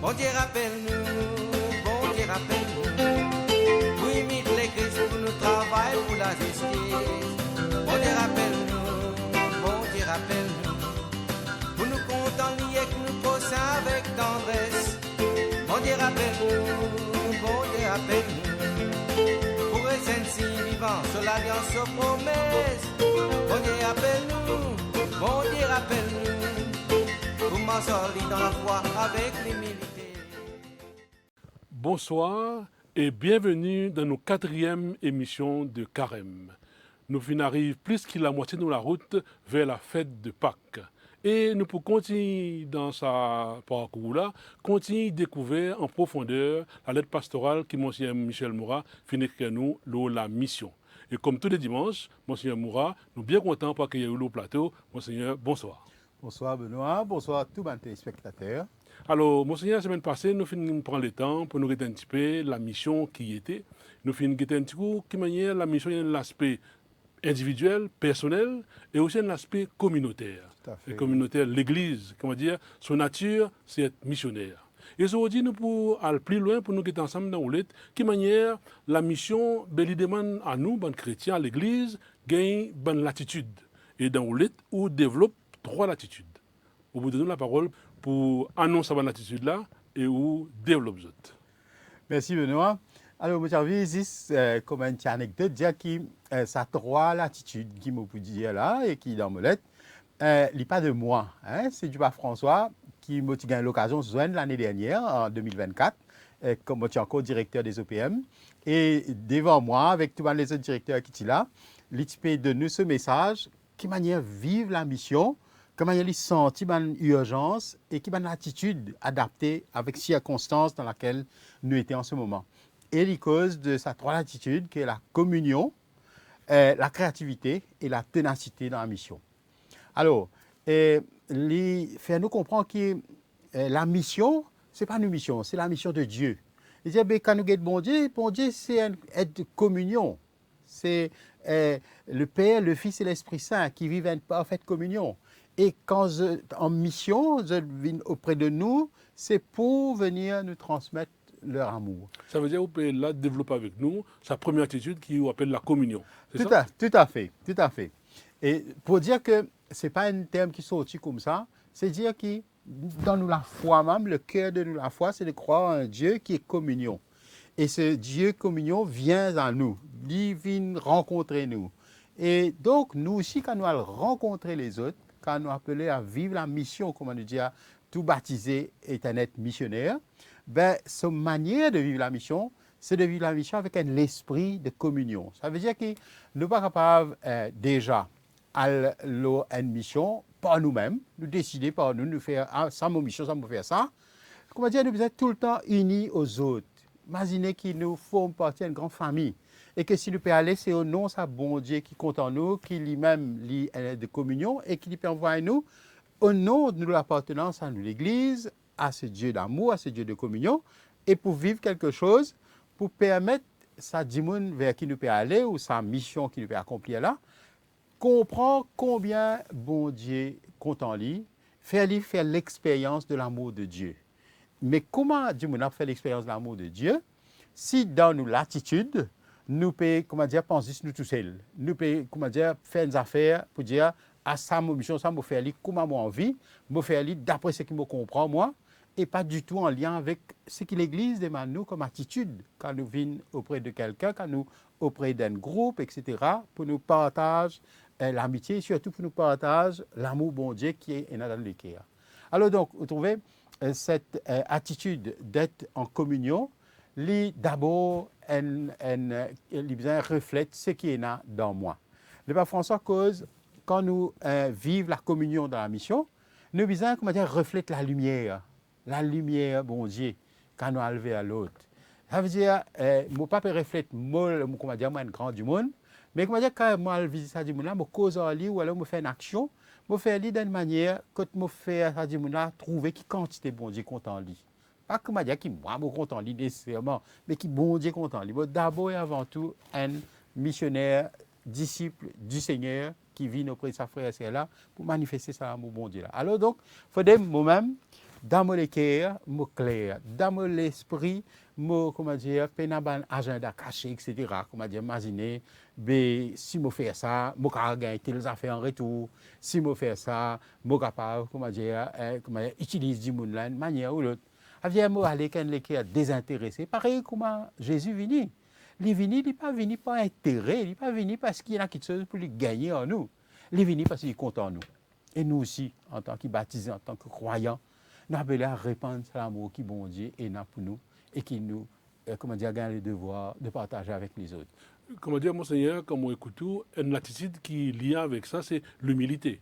Bon Dieu rappelle-nous, bon Dieu rappelle-nous. Pour imiter les Christ, pour nous travailler pour la justice. Bon Dieu rappelle-nous, bon Dieu rappelle-nous. Pour nous contenter et que nous poussions avec tendresse. Bon Dieu rappelle-nous, bon Dieu rappelle-nous. Pour les saints vivants sur l'alliance aux promesses. Bon Dieu rappelle-nous, bon Dieu rappelle-nous. Pour m'en sortir dans la foi avec l'humilité. Bonsoir et bienvenue dans nos 4e émissions de Carême. Nous arrivons plus que la moitié de la route vers la fête de Pâques. Et nous pouvons continuer dans ce parcours-là, continuer de découvrir en profondeur la lettre pastorale que Monseigneur Michel Moura finit avec nous, la mission. Et comme tous les dimanches, Monseigneur Moura, nous sommes bien contents pour accueillir au plateau. Monseigneur, bonsoir. Bonsoir Benoît, bonsoir à tous les téléspectateurs. Alors, Monseigneur, la semaine passée, nous finissons prendre le temps pour nous regarder un petit peu la mission qui était. Nous finissons un petit peu de manière la mission, il y a l'aspect individuel, personnel, et aussi un aspect communautaire. Et communautaire, l'Église, comment dire, son nature, c'est être missionnaire. Et aujourd'hui, nous pouvons aller plus loin pour nous être ensemble dans l'Oulet, qui manière la mission, ben, demande à nous, ben, chrétiens, à l'Église, gagne bonne latitude. Et dans l'Oulet, on développe 3 latitudes. On vous donne la parole pour annoncer cette attitude-là et où développer autres. Merci Benoît. Alors, moi j'avais ici comme une petite anecdote, dire que ça 3 latitudes qui me peut dire là et qui dans mon lettre, il n'est pas de moi, hein, c'est du pape François qui m'a eu l'occasion de se joindre l'année dernière, en 2024, comme je suis encore directeur des OPM. Et devant moi, avec tous les autres directeurs qui sont là, l'ITP de nous ce message, qui manière vivre la mission, comment il a senti l'urgence et qui a l'attitude adaptée avec les circonstances dans lesquelles nous étions en ce moment. Et les causes de ces 3 latitudes, qui est la communion, la créativité et la ténacité dans la mission. Alors, faire nous comprendre que la mission, ce n'est pas une mission, c'est la mission de Dieu. Il dit, quand nous regardons bon Dieu, c'est un être de communion. C'est le Père, le Fils et l'Esprit Saint qui vivent en parfaite communion. Et quand en mission, je viens auprès de nous, c'est pour venir nous transmettre leur amour. Ça veut dire que vous pouvez là développer avec nous sa première attitude qui appelle la communion. Tout à fait. Et pour dire que ce n'est pas un terme qui sortit comme ça, c'est dire que dans nous la foi même, le cœur de nous la foi, c'est de croire en un Dieu qui est communion. Et ce Dieu communion vient à nous, il vient rencontrer nous. Et donc, nous aussi, quand nous allons rencontrer les autres, quand nous appelons à vivre la mission, comme on nous dit, tout baptisé est un être missionnaire, ben, cette manière de vivre la mission, c'est de vivre la mission avec un esprit de communion. Ça veut dire que nous ne sommes pas capables déjà à une mission par nous-mêmes, nous décider par nous, nous faire ça, mon mission, ça, me faire ça. Comment dire, nous sommes tout le temps unis aux autres. Imaginez qu'ils nous forment partie d'une grande famille. Et que si nous pouvons aller, c'est au nom de ce bon Dieu qui compte en nous, qui lui-même lit de communion et qui peut envoyer nous, au nom de l'appartenance à nous, l'Église, à ce Dieu d'amour, à ce Dieu de communion, et pour vivre quelque chose, pour permettre sa dimoun vers qui nous peut aller, ou sa mission qui nous peut accomplir là, comprendre combien bon Dieu compte en lui, faire l'expérience de l'amour de Dieu. Mais comment Dieu a fait l'expérience de l'amour de Dieu si dans nos latitudes, nous pouvons, penser nous tout seuls. Nous pouvons, faire des affaires pour dire, à ça, mon mission, ça, me faire lire comment moi envie, me faire lire d'après ce qui me comprend, moi, et pas du tout en lien avec ce que l'Église demande nous comme attitude quand nous venons auprès de quelqu'un, quand nous auprès d'un groupe, etc., pour nous partager l'amitié, et surtout pour nous partager l'amour bon Dieu qui est dans le cœur. Alors donc, vous trouvez, cette attitude d'être en communion, d'abord, elle reflète ce qui est là dans moi. Le pape François cause, quand nous vivons la communion dans la mission, nous visons, reflète la lumière, bon Dieu, quand nous arrivons à l'autre. Ça veut dire, mon pape reflète, moi, un grand du monde, mais quand moi, je visite ça du monde, je cause en lui ou alors je fais une action, je fais d'une manière que je fais ça du monde, trouver qui quantité bon Dieu compte en lui. Pas que je dis que moi, je compte en lui nécessairement, mais qui bon Dieu compte en lui. D'abord et avant tout, un missionnaire, disciple du Seigneur, qui vit auprès de sa frère et sœur là pour manifester ça amour bon Dieu là. Alors donc, il faut moi-même dans mon cœur, mon clair, dans mon esprit, mon, comment dire, un agenda caché, etc. Comment dire, imaginer, si je fais ça, je vais gagner telles affaires en retour. Si je fais ça, je suis capable, comment dire, utiliser du monde là, d'une manière ou l'autre. Avec moi, aller quand les cœurs désintéressés, pareil comment Jésus venu. Il est venu, il n'est pas venu par intérêt, il n'est pas venu parce qu'il y a quelque chose pour lui gagner en nous. Il est venu parce qu'il est content en nous. Et nous aussi, en tant que baptisés, en tant que croyants, nous appelons à répandre l'amour qui bon Dieu est là pour nous et qui nous, comment dire, gagne le devoir de partager avec les autres. Comment dire, Monseigneur, comme on écoute tout, une attitude qui est liée avec ça, c'est l'humilité.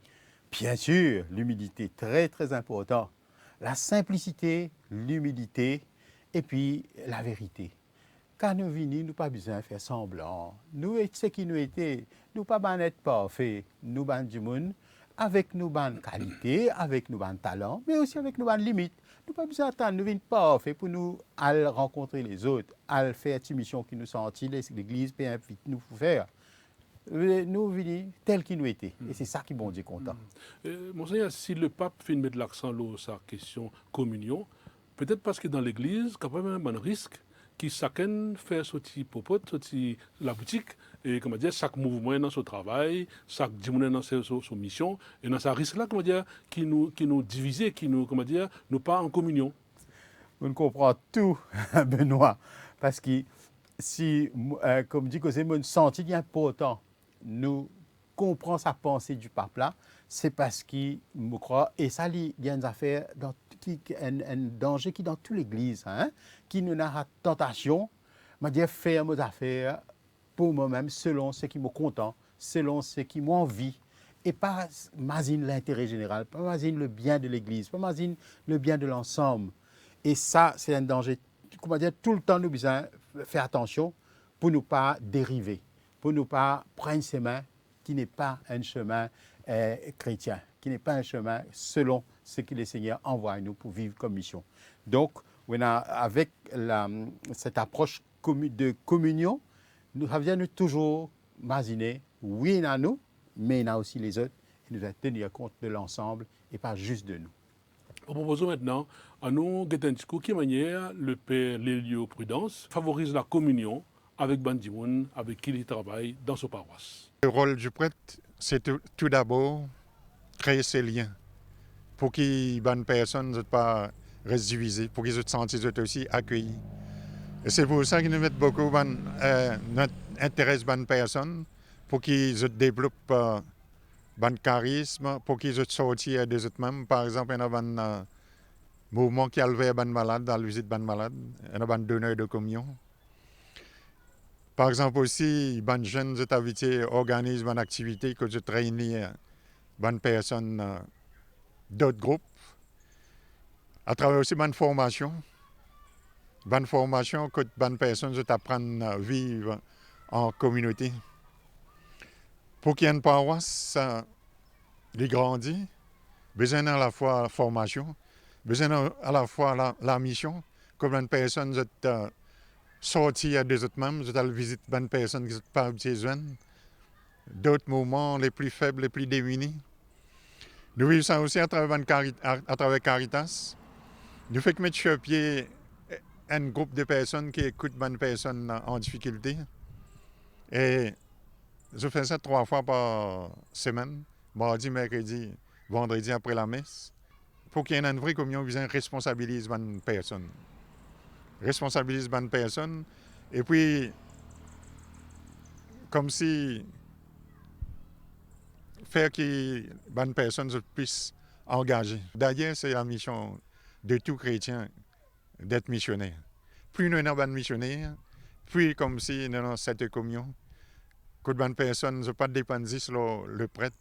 Bien sûr, l'humilité, très très important. La simplicité, l'humilité et puis la vérité. Quand nous venons, nous pas besoin de faire semblant. Nous, ce qui nous était, nous pas besoin d'être parfaits. Nous sommes du monde avec nos bonnes qualités, avec nos bons talents, mais aussi avec nos bonnes limites. Nous pas besoin d'attendre, nous venons parfaits pour nous aller rencontrer les autres, aller faire cette mission qui nous sentit, l'Église peut inviter nous pour faire. Nous venons tels qu'ils nous étaient. Et c'est ça qui bon Dieu content. Monseigneur, si le pape fait mettre l'accent sur sa question communion, peut-être parce que dans l'Église, il y a même un risque qui chacun fait sortir popote, sortir la boutique, et comment dire, chaque mouvement dans son travail, chaque dimanche dans sa mission, et dans ce risque-là, comment dire, qui nous divise, qui nous, comment dire, nous pas en communion. On comprend tout, Benoît, parce que si, comme dit que c'est mon senti important, nous comprenons sa pensée du pape là, c'est parce qu'il me croit, et ça, il y a une affaire, un danger qui est dans toute l'Église, hein, qui nous a la tentation, de dire faire mes affaires pour moi-même, selon ce qui me content, selon ce qui m'envie, et pas imagine l'intérêt général, pas imagine le bien de l'Église, pas imagine le bien de l'ensemble. Et ça, c'est un danger. Comment dire, tout le temps, nous devons faire attention pour ne pas dériver, pour ne pas prendre un chemin qui n'est pas un chemin chrétien, qui n'est pas un chemin selon ce que le Seigneur envoie à nous pour vivre comme mission. Donc, avec cette approche de communion, nous avions toujours imaginé, oui, il y a nous, mais il y a aussi les autres, et nous devons tenir compte de l'ensemble et pas juste de nous. On propose maintenant à nous, Getensko, qui manière le père Lélio Prudence favorise la communion avec Bandimoun, avec qui il travaille dans sa paroisse. Le rôle du prêtre, c'est tout d'abord créer ces liens pour que les bonnes personnes ne soient pas restent divisées, pour qu'ils se sentent aussi accueillis. Et c'est pour ça qu'ils nous mettent beaucoup notre intérêt de bonnes personnes, pour qu'ils se développent bon charisme, pour qu'ils se sortent des autres mêmes. Par exemple, il y a un mouvement qui a levé un malade, dans la visite de malade, il y a un donneur de communion. Par exemple aussi, les jeunes organisent une activité que je réunis bonnes personnes d'autres groupes. À travers aussi bonne formation. Bonne formation que bonnes personnes apprennent à vivre en communauté. Pour qu'il y ait une paroisse, les grandit, besoin à la fois la formation, besoin à la fois la mission, comme une personne sortir des autres membres, je visite bonnes personnes qui ne sont pas besoin. D'autres moments les plus faibles, les plus démunis. Nous vivons ça aussi à travers Caritas. Nous faisons mettre sur pied un groupe de personnes qui écoutent bonnes personnes en difficulté. Et je fais ça 3 fois par semaine, mardi, mercredi, vendredi après la messe. Pour qu'il y ait une vraie communion, besoin de responsabiliser bonnes personnes. Responsabilise bonnes personnes. Et puis, comme si faire que les bonnes personnes puissent engager. D'ailleurs, c'est la mission de tout chrétien d'être missionnaire. Plus nous sommes bonnes missionnaires, plus comme si nous avons cette communion, que de bonnes personnes ne sont pas dépendent sur le prêtre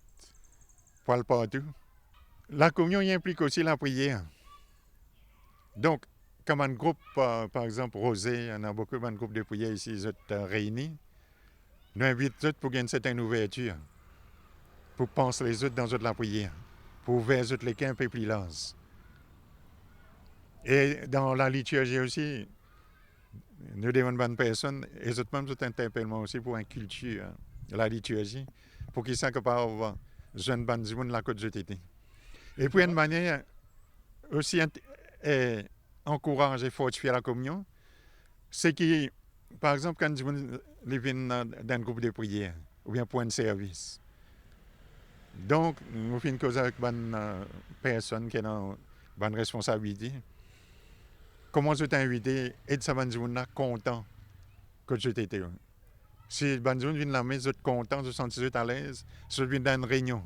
pour le partout. La communion implique aussi la prière. Donc, comme un groupe, par exemple, Rosé, on a beaucoup de groupes de prière ici, ils sont réunis. Nous invitons pour gagner une certaine ouverture, pour penser les autres dans la prière, pour ouvrir les camps un peu plus larges. Et dans la liturgie aussi, nous devons bonnes personnes, et les autres même sont interpellés aussi pour une culture de la liturgie, pour qu'ils soient capables de jeune bonne de la côte de TT. Et puis, une manière aussi et encourager et fortifier la communion, c'est que, par exemple, quand ils viennent dans un groupe de prière ou bien pour un service, donc, nous faisons une cause avec une personne qui a une responsabilité. Comment je t'ai invité et de sa bonne content que je t'étais là. Si bonne vient de la maison, je suis content, je suis à l'aise. Si je viens d'une réunion,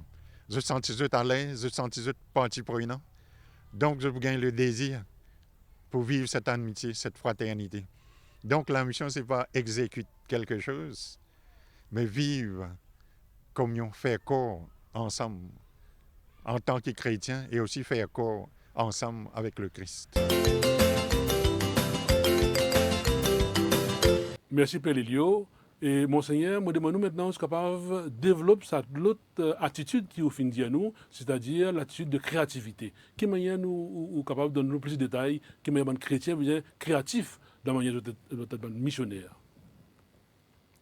je suis à l'aise, je suis partie prenant. Donc, je gagne le désir pour vivre cette amitié, cette fraternité. Donc, la mission, ce n'est pas exécuter quelque chose, mais vivre communion, faire corps ensemble en tant que chrétien et aussi faire corps ensemble avec le Christ. Merci Père Lelio. Et Monseigneur, moi demande maintenant, est-ce capable de développer l'autre attitude qui au fin dit à nous, c'est-à-dire l'attitude de créativité. Quelle manière nous capable de donner plus de détails, quelle manière un chrétien bien créatif dans la manière de missionnaire.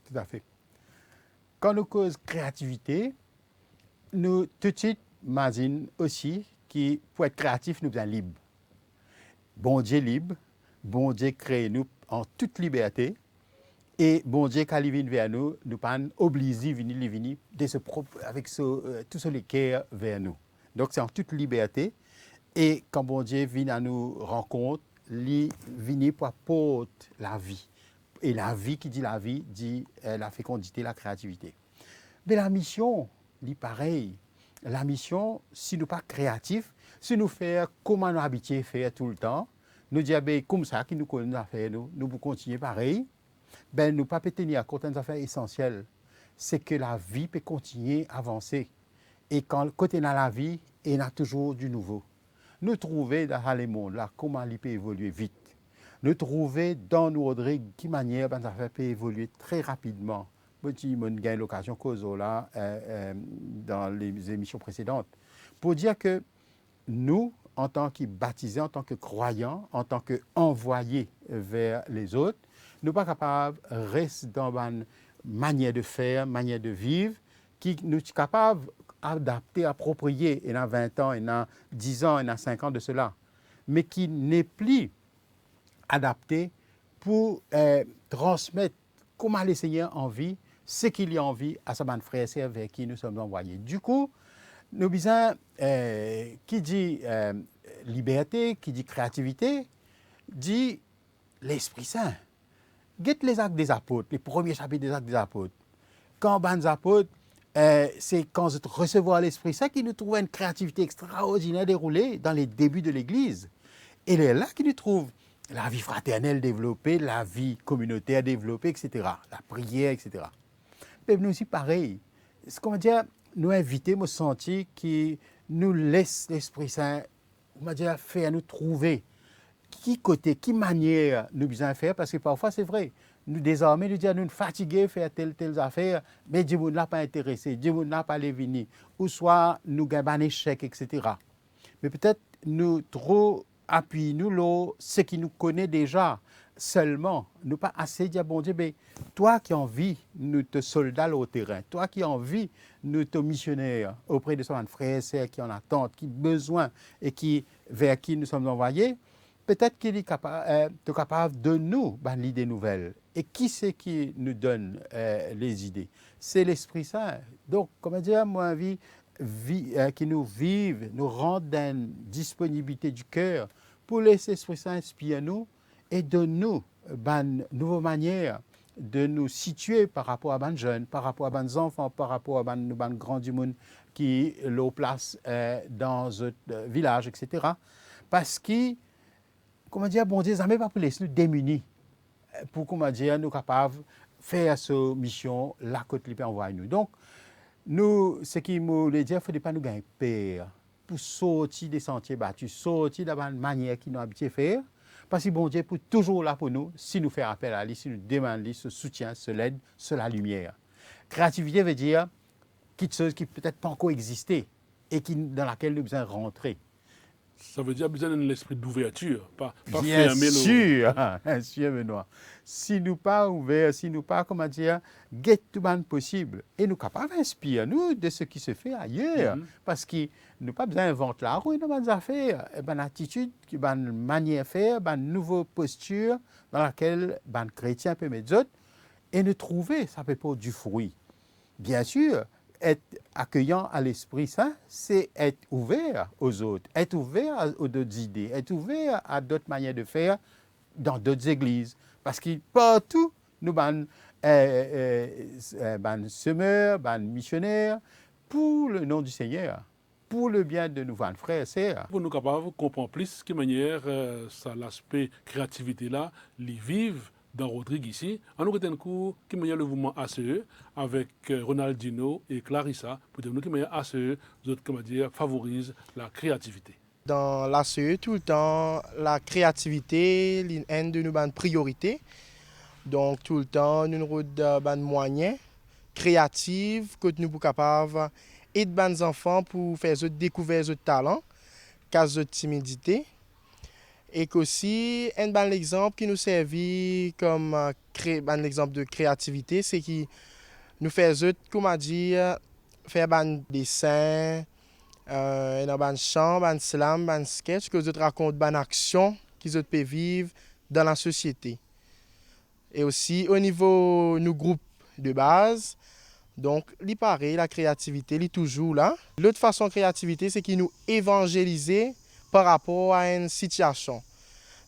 Tout à fait. Quand nous causons créativité, nous tout de suite imaginons aussi que pour être créatif, nous sommes libres. Bon Dieu libre, bon Dieu crée nous en toute liberté. Et bon Dieu, quand il vient vers nous, nous pas obligés de venir avec tout ce cœur vers nous. Donc c'est en toute liberté. Et quand bon Dieu vient à nous rencontre, il vient pour apporter la vie. Et la vie, qui dit la vie, dit la fécondité, la créativité. Mais la mission, c'est pareil. La mission, si nous ne sommes pas créatifs, si nous faisons comme nous habitués à faire tout le temps, nous disons comme ça, qui nous connaissons à faire, nous pouvons continuer pareil. Ben, nous ne pouvons pas tenir compte des affaires essentielles. C'est que la vie peut continuer à avancer. Et quand côté dans la vie, il y a toujours du nouveau. Nous trouvons dans le monde là, comment il peut évoluer vite. Nous trouvons dans nos Rodrigue qui manière les affaires peuvent évoluer très rapidement. J'ai eu l'occasion de causer là dans les émissions précédentes. Pour dire que nous, en tant que baptisés, en tant que croyants, en tant qu'envoyés vers les autres, nous ne sommes pas capables de rester dans une manière de faire, manière de vivre, qui nous sommes capables d'adapter, approprier, il y a 20 ans, il y a 10 ans, il y a 5 ans de cela, mais qui n'est plus adapté pour transmettre comment les Seigneurs envie, ce qu'il y a envie à sa bande frère et sœurs vers qui nous sommes envoyés. Du coup, nous disons, qui dit liberté, qui dit créativité, dit l'Esprit Saint. Guette les actes des apôtres, les premiers chapitres des actes des apôtres. Quand les apôtres, c'est quand ils recevoir l'Esprit Saint qu'ils nous trouvent une créativité extraordinaire déroulée dans les débuts de l'Église. Et c'est là qu'ils nous trouvent la vie fraternelle développée, la vie communautaire développée, etc. La prière, etc. Mais nous aussi, pareil. Ce qu'on va dire, nous inviter, me sentir qui nous laisse l'Esprit Saint, on va dire, faire nous trouver qui côté, qui manière nous besoin faire, parce que parfois c'est vrai, nous désormais nous disons nous fatigués faire telle affaire, mais Dieu n'a pas intéressé, Dieu n'a pas les venir, ou soit nous gagnons un échec, etc. Mais peut-être nous trop appuyons nous ce qui nous connaît déjà seulement, nous pas assez dire bon Dieu, mais toi qui as envie nous te soldat au terrain, toi qui as envie nous te missionnaire auprès de son frère et sœurs qui en attendent, qui besoin et qui vers qui nous sommes envoyés. Peut-être qu'il est capable de nous donner l'idée nouvelle. Et qui c'est qui nous donne les idées? C'est l'Esprit Saint. Donc, comment dire, moi, qui nous vive, nous rend dans une disponibilité du cœur pour laisser l'Esprit Saint inspirer nous et de nous une nouvelle manière de nous situer par rapport à les jeunes, par rapport à les enfants, par rapport à les grands du monde qui l'ont place dans un village, etc. Parce que comment dire, bon Dieu, ça ne veut pas pour laisser nous démunis pour, comment dire, nous capables de faire cette mission, la côte libre envoie nous. Donc, nous, ce qui me dit, il ne faut pas nous gagner peur pour sortir des sentiers battus, sortir de la manière qui nous habitué à faire, parce que bon Dieu est toujours là pour nous, si nous faisons appel à lui, si nous demandons ce soutien, ce l'aide, ce la lumière. Créativité veut dire quelque chose qui peut-être pas encore existé et dans laquelle nous devons rentrer. Ça veut dire besoin d'un esprit d'ouverture, pas Bien fermer sûr, bien sûr, Benoît. Si nous pas ouverts, si nous pas, comment dire, get tout ban possible, et nous capables d'inspirer nous de ce qui se fait ailleurs, parce que nous pas besoin d'inventer la roue dans nos affaires, une attitude, une manière de faire, une nouvelle posture dans laquelle les chrétiens peuvent mettre d'autres, et nous trouver, ça peut pas du fruit. Bien sûr, être accueillant à l'Esprit Saint, c'est être ouvert aux autres, être ouvert aux d'autres idées, être ouvert à d'autres manières de faire dans d'autres églises. Parce que partout, nous sommes semeurs, missionnaires, pour le nom du Seigneur, pour le bien de nos frères et sœurs. Pour nous capables de comprendre plus de manière ça l'aspect créativité là, les vivent dans Rodrigue ici. En nous retenant cours qui manière le mouvement ACE avec Ronaldinho et Clarissa pour dire nous qui manière ACE autres comment dire favorise la créativité. Dans l'ACE, tout le temps, la créativité est une de nos priorités. Donc, tout le temps, nous avons des moyens créatifs que nous sommes capables d'aider les enfants pour faire découvrir leurs talents, leur timidité. Et aussi, un exemple qui nous servait comme un exemple de créativité, c'est que nous faisons, comment dire, faire des dessins, un chant, un slam, un sketch, que nous racontent des actions qu'ils peuvent vivre dans la société. Et aussi, au niveau de nos groupes de base, donc, il paraît, la créativité, elle est toujours là. L'autre façon de créativité, c'est qu'ils nous évangéliser par rapport à une situation.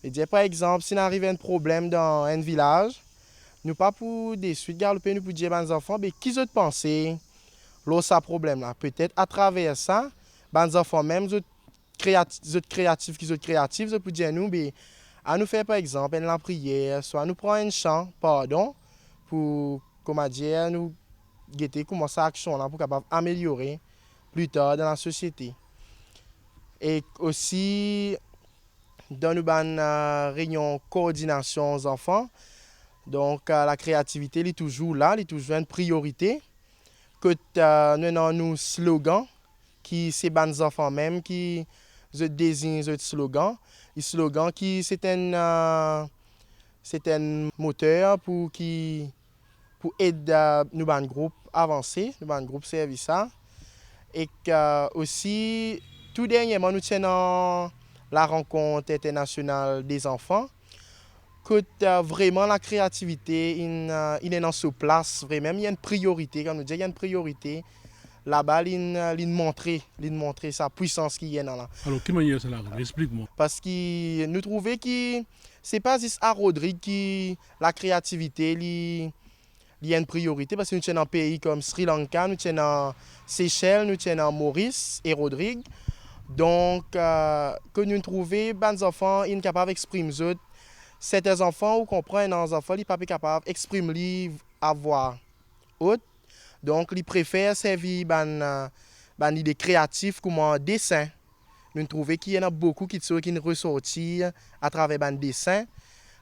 Et par exemple, si nous arrive un problème dans un village, nous pas pour des suites galoper, nous pour dire aux enfants, mais qui ont pensé là ça problème là. Peut-être à travers ça, les enfants même créatifs qui sont créatifs, ils pour dire nous, mais à nous faire par exemple la prière, soit nous prendre un chant, pardon, pour comment dire nous guetter comment ça action là pour capable améliorer plus tard dans la société. Et aussi dans nos réunions coordination aux enfants, donc la créativité est toujours là, elle est toujours une priorité. Que nous avons nos slogans, qui c'est les enfants même qui désignent ce slogan. Le slogan qui c'est un moteur pour aider nous groupe avancer, nous groupe servir ça. Et aussi tout dernièrement nous tenons la rencontre internationale des enfants, que vraiment la créativité il est dans sa place, vraiment il y a une priorité, comme nous disons, il y a une priorité. Là-bas, il montre sa puissance qui est là. Alors, qui manière ça arrive? Explique-moi. Parce que nous trouvons que ce n'est pas juste à Rodrigue que la créativité il y a une priorité, parce que nous sommes dans un pays comme Sri Lanka, nous sommes dans Seychelles, nous sommes dans Maurice et Rodrigue. Donc, que nous trouvons, les enfants ils sont capables d'exprimer. Certains enfants, ou comprennent, les enfants, ils ne sont pas capables d'exprimer à voix haute. Donc, ils préfèrent servir des idées créatives comme un dessin. Nous trouvons qu'il y en a beaucoup qui ressortent à travers un dessin,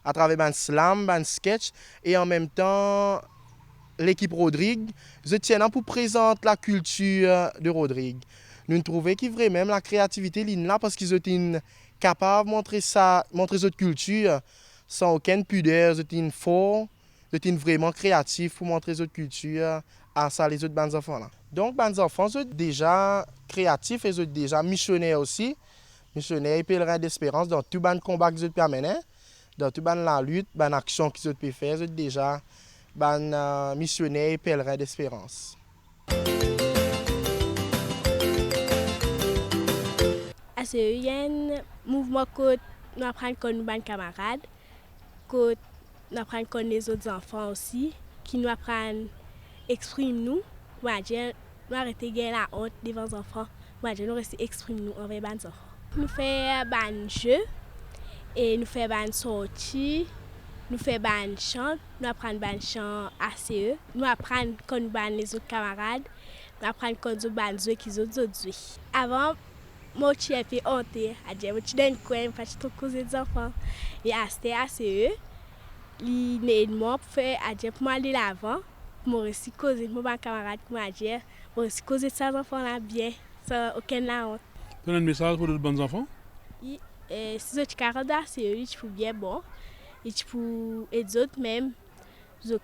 à travers un slam, un sketch. Et en même temps, l'équipe Rodrigue, je tiens pour présenter la culture de Rodrigue. Nous trouvons que vraiment la créativité est là parce qu'ils sont capables de montrer cette culture sans aucune pudeur, ils sont forts, ils sont vraiment créatifs pour montrer cette culture à ça les autres bandes enfants là. Donc bandes enfants sont déjà créatifs et sont déjà missionnaires aussi, missionnaires et pèlerins d'espérance dans tout ban combat qu'ils peuvent mener, dans tout ban la lutte, ban action qu'ils peuvent faire, sont déjà ban missionnaires et pèlerins d'espérance. Il y a un mouvement que nous apprenons comme nos camarades, que nous apprenons comme les autres enfants aussi, qui nous apprennent à exprimer nous. Nous arrêtons de la honte devant les enfants. Nous restons exprimer nous envers les enfants. Nous faisons des jeux, et nous faisons des sorties, nous faisons des chants, nous apprenons des chants ACE, nous apprenons comme les autres camarades, nous apprenons comme les jeux qui sont autres. Avant, moi, je suis honte, je suis dans le coin, je suis trop des enfants. Et c'était ACE, il m'aide moi pour aller l'avant, pour me causer avec mes camarades, pour me causer de ces enfants-là bien, sans aucune honte. Tu as un message pour les bons enfants? Si vous êtes assez, c'est bien bon. Et pour les autres même, vous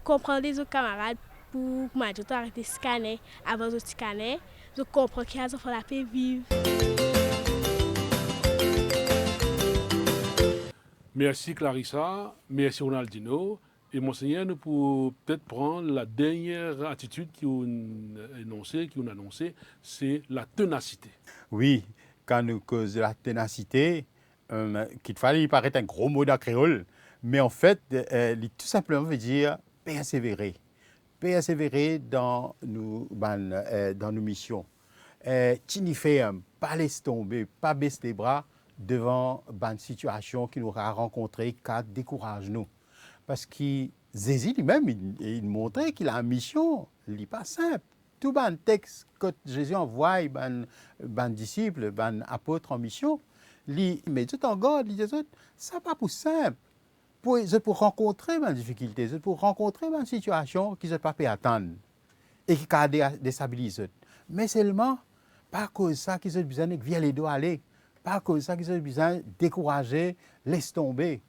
comprendre les autres camarades pour arrêter de scanner avant de scanner. Vous comprenez qu'il y a des enfants la paix vivre. Merci Clarissa, merci Ronaldinho. Et monseigneur, nous pouvons peut-être prendre la dernière attitude qu'on a annoncée, c'est la ténacité. Oui, quand nous causons de la ténacité, qu'il fallait y paraître un gros mot dans créole, mais en fait, tout simplement veut dire persévérer. Persévérer dans nos missions. Tini ferme, pas laisser tomber, pas baisser les bras devant une situation qui nous a rencontré, qui décourage nous. Parce que Jésus lui-même, il montrait qu'il a une mission, il n'est pas simple. Tout le texte que Jésus envoie les disciples, les apôtres en mission, mais tout en garde, il dit, ça n'est pas pour simple. Pour rencontrer une difficulté, pour rencontrer une situation qui ne peut pas attendre et qui a déstabilisé. Mais seulement, pas cause de ça qu'ils ont besoin de virer les dos aller, pas cause de ça qu'ils ont besoin de décourager, laisse tomber.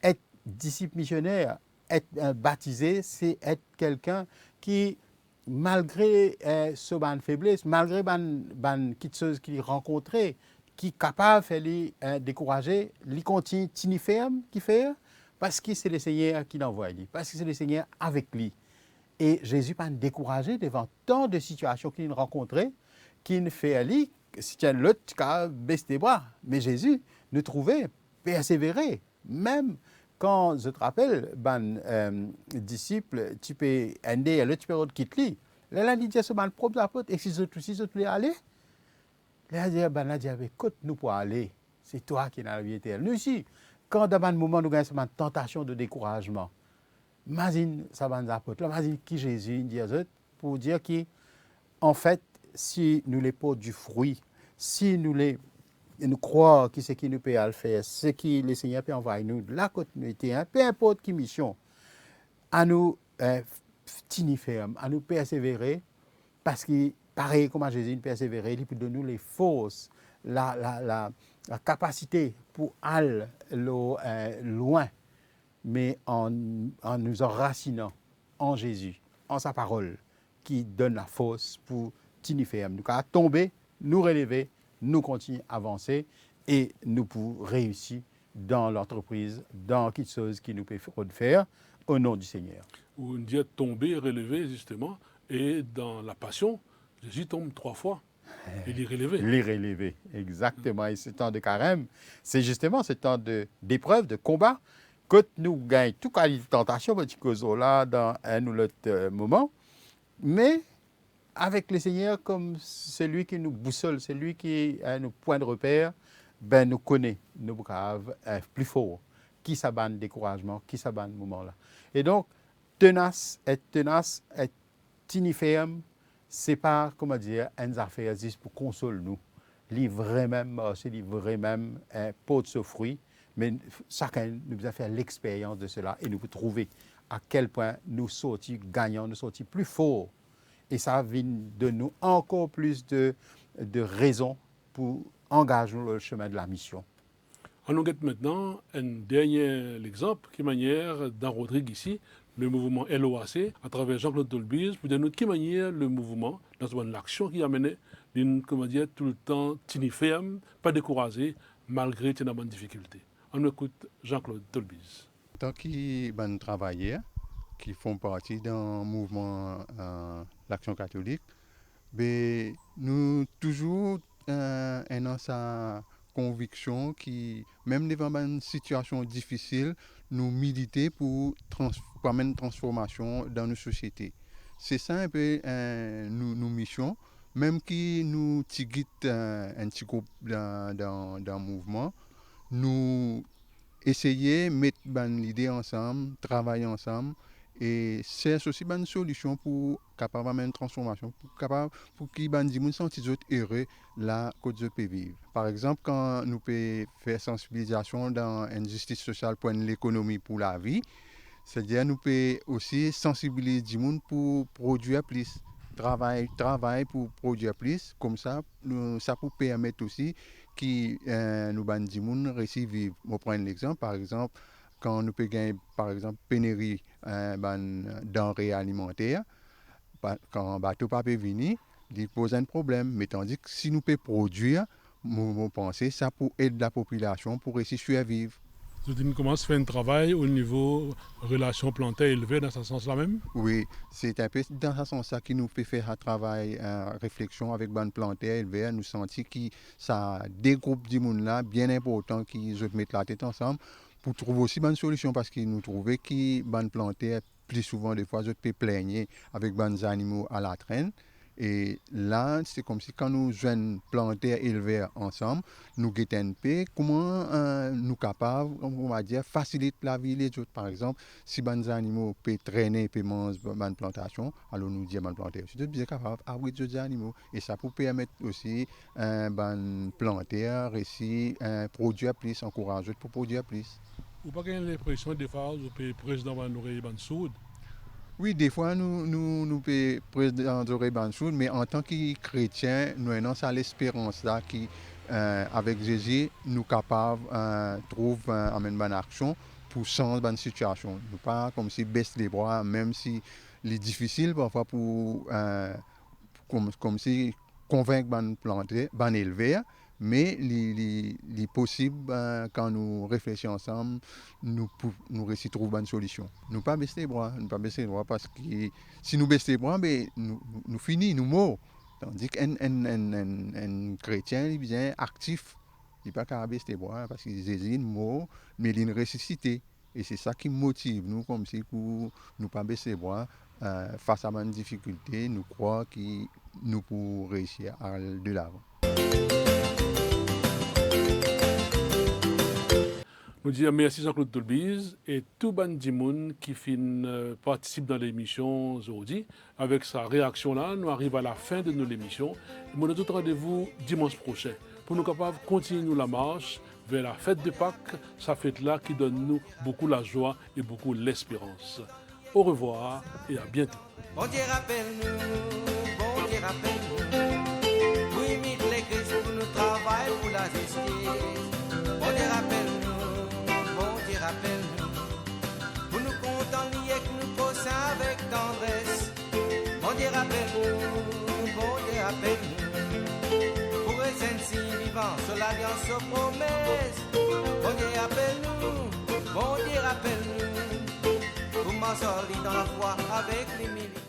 Être disciple missionnaire, être baptisé, c'est être quelqu'un qui, malgré sa faiblesse, malgré les choses qu'il a rencontrées, qui est capable de faire les décourager, il continue à ferme, qui fait, parce que c'est le Seigneur qui l'envoie, parce que c'est le Seigneur avec lui. Et Jésus n'a pas découragé devant tant de situations qu'il a rencontrées, qu'il ne fait lui, si tu as l'autre, tu as baissé les bras. Mais Jésus nous trouvait persévérer, même quand je te rappelle, disciple, tu peux aider l'autre, tu peux quitter lui. Là, il dit à ce propre apôtre, et si je voulais aller, là, il dit, écoute, nous pour aller, c'est toi qui es dans la vie éternelle. Nous aussi, quand dans un moment, nous avons une tentation de découragement, imagine ça va nous apporter. Imagine qui Jésus dit à eux pour dire qu'en fait, si nous les portons du fruit, si nous croyons que ce qui nous peut le faire, ce que le Seigneur peut envoyer nous, de la continuité, peu importe qui mission, à nous tenir ferme, à nous persévérer, parce que, pareil comme Jésus persévérer, il peut donner nous les forces, la capacité pour aller loin, mais en nous enracinant en Jésus, en sa parole, qui donne la force pour tenir ferme. Nous pouvons tomber, nous relever, nous continuer à avancer et nous pouvons réussir dans l'entreprise, dans quelque chose qui nous peut faire au nom du Seigneur. Où on dit tomber, relever, justement, et dans la passion, Jésus tombe 3 fois. Il est relevé. Il est relevé, exactement. Et ce temps de carême, c'est justement ce temps d'épreuve, de combat, que nous gagnons tout cas de tentation, petit cause là, dans un ou l'autre moment, mais avec le Seigneur comme celui qui nous boussole, celui qui est nos points de repère, ben nous connaît, nous braves plus fort, qui s'abandonne découragement, qui s'abandonne moment là. Et donc, tenace, être ferme, c'est pas, comment dire, une affaire juste pour consoler nous. Livrer même, c'est livrer même pot de ce fruit, mais chacun nous a fait l'expérience de cela et nous pouvons trouver à quel point nous sortis gagnants, nous sortis plus forts. Et ça vient de nous encore plus de raisons pour engager le chemin de la mission. On regarde maintenant un dernier exemple qui manière dans Rodrigue ici, le mouvement LOAC, à travers Jean-Claude Dolbise, pour dire de quelle manière le mouvement, dans l'action qui a mené, comment dire, tout le temps, tini ferme, pas découragé, malgré tes difficultés. On écoute Jean-Claude Dolbise. Tant qu'ils travaillent, qui font partie d'un mouvement l'Action catholique, mais nous toujours dans sa conviction qui, même devant une situation difficile, nous militer pour amener une transformation dans nos sociétés. C'est ça un peu nos missions, même qui nous tiguitent un petit groupe dans le mouvement, nous essayer de mettre l'idée ensemble, travailler ensemble, et c'est aussi une solution pour capable amener une transformation, pour qu'ils se sentent heureux là que je peux vivre. Par exemple, quand nous pouvons faire sensibilisation dans une justice sociale pour l'économie pour la vie, c'est-à-dire nous pouvons aussi sensibiliser les gens pour produire plus. Travail pour produire plus, comme ça, ça peut permettre aussi qui nous ban di moun réussi vivre. On prend l'exemple, par exemple, quand nous peut gagner, par exemple, pénurie denrées alimentaires, quand un bateau pas peut venir, il pose un problème. Mais tandis que si nous pouvons produire, nous pensons ça pour aider la population pour réussir à survivre. Vous commencez à faire un travail au niveau relation planter-élevé dans ce sens-là même? Oui, c'est un peu dans ce sens-là qui nous fait faire un travail, réflexion avec bonne planter-élevé. Nous sentons que ça dégroupe du monde là bien important qu'ils mettent la tête ensemble pour trouver aussi bonne solution parce que nous trouvons que bonne planter plus souvent des fois je peux plaigner avec bonnes animaux à la traîne. Et là, c'est comme si quand nous jeunes planteurs éleveurs ensemble, nous guettons comment nous capables, on va dire, faciliter la vie des autres. Par exemple, si les animaux peuvent traîner, peuvent manger une plantation, alors nous disons bonne planter. C'est bien capable d'abriter d'autres animaux. Et ça peut permettre aussi bon planteur ici produire plus, encourager pour produire plus. Vous n'avez pas l'impression des fois que le président va nous réveiller sourde? Oui, des fois, nous pouvons président d'oreille bansoud, mais en tant que chrétien, nous avons l'espérance là qui, avec Jésus, nous sommes capables de trouver une bonne action pour changer une situation. Nous pas comme si baisser les bras, même si c'est difficile parfois pour comme si convaincre une planter, une éleveur. Mais il est possible, quand nous réfléchissons ensemble, nous réussissons à trouver une solution. Nous ne pas baisser les bras, parce que si nous baissons les bras, nous finissons, nous mourons. Tandis qu'un chrétien, il est bien actif. Il n'est pas qu'à baisser les bras parce qu'il hésite, mort, mais il est ressuscité. Et c'est ça qui motive nous, comme si pour nous pas baisser les bras face à une difficulté, nous croyons que nous pouvons réussir à aller de l'avant. Nous disons merci Jean-Claude Toulbiz et tout Bandimoun qui participe dans l'émission aujourd'hui. Avec sa réaction là, nous arrivons à la fin de l'émission. Nous avons tout rendez-vous dimanche prochain pour nous capables de continuer la marche vers la fête de Pâques, sa fête là qui donne nous beaucoup la joie et beaucoup l'espérance. Au revoir et à bientôt. Bon Dieu rappelle-nous, oui, mit les Christ pour nous travail pour la justice. Bon Dieu rappelle-nous, pour nous contenter et que nous posons avec tendresse. Bon Dieu rappelle-nous, pour les saints vivants sur l'alliance aux promesses. Bon Dieu rappelle-nous, pour m'en sortir dans la foi avec les militaires.